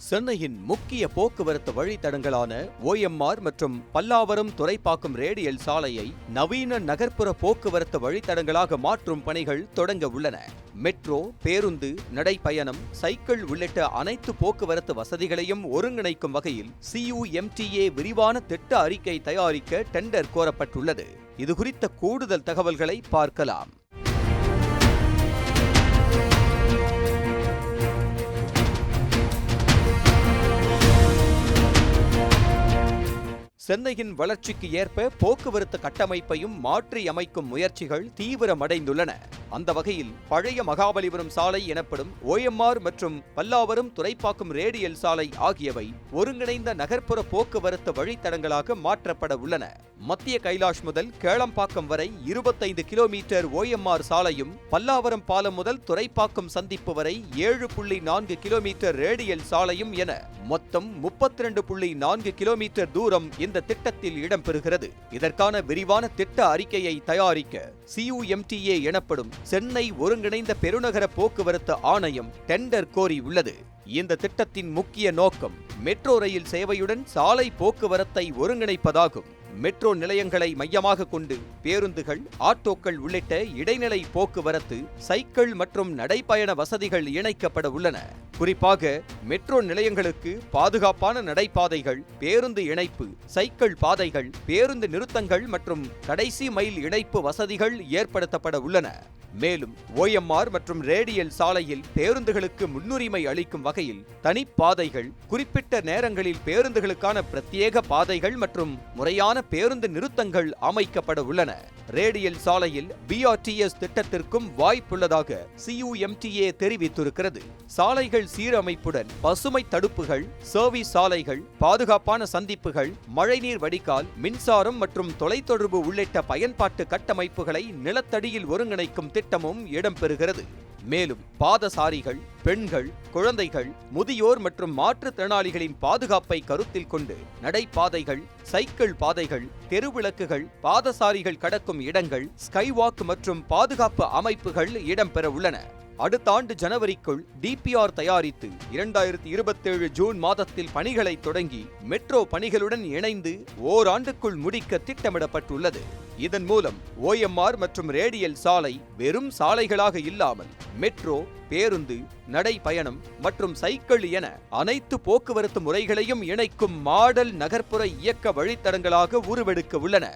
சென்னையின் முக்கிய போக்குவரத்து வழித்தடங்களான OMR மற்றும் பல்லாவரம் துறைப்பாக்கம் ரேடியல் சாலையை நவீன நகர்ப்புற போக்குவரத்து வழித்தடங்களாக மாற்றும் பணிகள் தொடங்க உள்ளன. மெட்ரோ, பேருந்து, நடைப்பயணம், சைக்கிள் உள்ளிட்ட அனைத்து போக்குவரத்து வசதிகளையும் ஒருங்கிணைக்கும் வகையில் CUMTA விரிவான திட்ட அறிக்கை தயாரிக்க டெண்டர் கோரப்பட்டுள்ளது. இதுகுறித்த கூடுதல் தகவல்களை பார்க்கலாம். சென்னையின் வளர்ச்சிக்கு ஏற்ப போக்குவரத்து கட்டமைப்பையும் மாற்றி அமைக்கும் முயற்சிகள் தீவிரமடைந்துள்ளன. அந்த வகையில் பழைய மகாபலிபுரம் சாலை எனப்படும் OMR மற்றும் பல்லாவரம் துறைப்பாக்கம் ரேடியல் சாலை ஆகியவை ஒருங்கிணைந்த நகர்ப்புற போக்குவரத்து வழித்தடங்களாக மாற்றப்பட உள்ளன. மத்திய கைலாஷ் முதல் கேளம்பாக்கம் வரை 25 கிலோமீட்டர் OMR சாலையும், பல்லாவரம் பாலம் முதல் துறைப்பாக்கம் சந்திப்பு வரை 7.4 கிலோமீட்டர் ரேடியல் சாலையும் என மொத்தம் 32.4 கிலோமீட்டர் தூரம் இந்த திட்டத்தில் இடம்பெறுகிறது. இதற்கான விரிவான திட்ட அறிக்கையை தயாரிக்க CUMTA எனப்படும் சென்னை ஒருங்கிணைந்த பெருநகர போக்குவரத்து ஆணையம் டெண்டர் கோரியுள்ளது. இந்த திட்டத்தின் முக்கிய நோக்கம் மெட்ரோ ரயில் சேவையுடன் சாலை போக்குவரத்தை ஒருங்கிணைப்பதாகும். மெட்ரோ நிலையங்களை மையமாக கொண்டு பேருந்துகள், ஆட்டோக்கள் உள்ளிட்ட இடைநிலை போக்குவரத்து, சைக்கிள் மற்றும் நடைப்பயண வசதிகள் இணைக்கப்பட உள்ளன. குறிப்பாக மெட்ரோ நிலையங்களுக்கு பாதுகாப்பான நடைபாதைகள், பேருந்து இணைப்பு, சைக்கிள் பாதைகள், பேருந்து நிறுத்தங்கள் மற்றும் கடைசி மைல் இணைப்பு வசதிகள் ஏற்படுத்தப்பட உள்ளன. மேலும் OMR மற்றும் ரேடியல் சாலையில் பேருந்துகளுக்கு முன்னுரிமை அளிக்கும் வகையில் தனிப்பாதைகள், குறிப்பிட்ட நேரங்களில் பேருந்துகளுக்கான பிரத்யேக பாதைகள் மற்றும் முறையான பேருந்து நிறுத்தங்கள் அமைக்கப்பட உள்ளன. ரேடியல் சாலையில் BRTS திட்டத்திற்கும் வாய்ப்புள்ளதாக CUMTA தெரிவித்திருக்கிறது. சாலைகள் சீரமைப்புடன் பசுமை தடுப்புகள், சர்வீஸ் சாலைகள், பாதுகாப்பான சந்திப்புகள், மழைநீர் வடிகால், மின்சாரம் மற்றும் தொலைத்தொடர்பு உள்ளிட்ட பயன்பாட்டு கட்டமைப்புகளை நிலத்தடியில் ஒருங்கிணைக்கும் திட்டமும் இடம்பெறுகிறது. மேலும் பாதசாரிகள், பெண்கள், குழந்தைகள், முதியோர் மற்றும் மாற்றுத்திறனாளிகளின் பாதுகாப்பை கருத்தில் கொண்டு நடைபாதைகள், சைக்கிள் பாதைகள், தெருவிளக்குகள், பாதசாரிகள் கடக்கும் இடங்கள், ஸ்கைவாக் மற்றும் பாதுகாப்பு அமைப்புகள் இடம்பெற உள்ளன. அடுத்த ஆண்டு ஜனவரிக்குள் DPR தயாரித்து 2027 ஜூன் மாதத்தில் பணிகளை தொடங்கி மெட்ரோ பணிகளுடன் இணைந்து ஓராண்டுக்குள் முடிக்க திட்டமிடப்பட்டுள்ளது. இதன் மூலம் OMR மற்றும் ரேடியல் சாலை வெறும் சாலைகளாக இல்லாமல் மெட்ரோ, பேருந்து, நடைப்பயணம் மற்றும் சைக்கிள் என அனைத்து போக்குவரத்து முறைகளையும் இணைக்கும் மாடல் நகர்ப்புற இயக்க வழித்தடங்களாக உருவெடுக்க உள்ளன.